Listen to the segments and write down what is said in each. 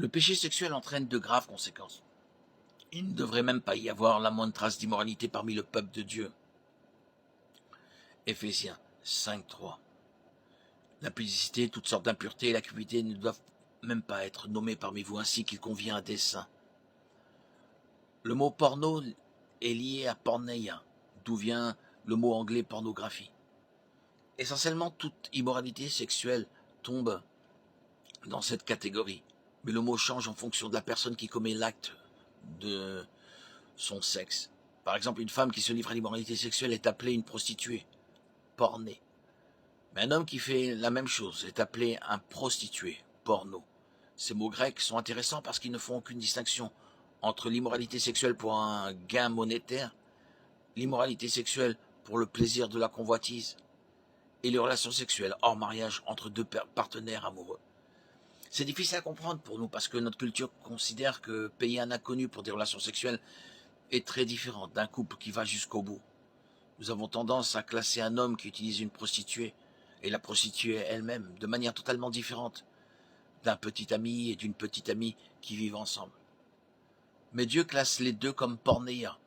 Le péché sexuel entraîne de graves conséquences. Il ne devrait même pas y avoir la moindre trace d'immoralité parmi le peuple de Dieu. Éphésiens 5.3. L'impudicité, toutes sortes d'impuretés et la cupidité ne doivent même pas être nommées parmi vous, ainsi qu'il convient à des saints. Le mot porno est lié à porneia, d'où vient le mot anglais pornographie. Essentiellement, toute immoralité sexuelle tombe dans cette catégorie, mais le mot change en fonction de la personne qui commet l'acte de son sexe. Par exemple, une femme qui se livre à l'immoralité sexuelle est appelée une prostituée, pornée. Mais un homme qui fait la même chose est appelé un prostitué, porno. Ces mots grecs sont intéressants parce qu'ils ne font aucune distinction entre l'immoralité sexuelle pour un gain monétaire, l'immoralité sexuelle pour le plaisir de la convoitise, et les relations sexuelles hors mariage entre deux partenaires amoureux. C'est difficile à comprendre pour nous parce que notre culture considère que payer un inconnu pour des relations sexuelles est très différent d'un couple qui va jusqu'au bout. Nous avons tendance à classer un homme qui utilise une prostituée et la prostituée elle-même de manière totalement différente d'un petit ami et d'une petite amie qui vivent ensemble. Mais Dieu classe les deux comme pornéia.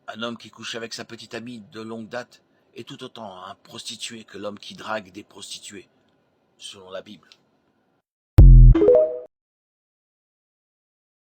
Un homme qui couche avec sa petite amie de longue date est tout autant un prostitué que l'homme qui drague des prostituées, selon la Bible.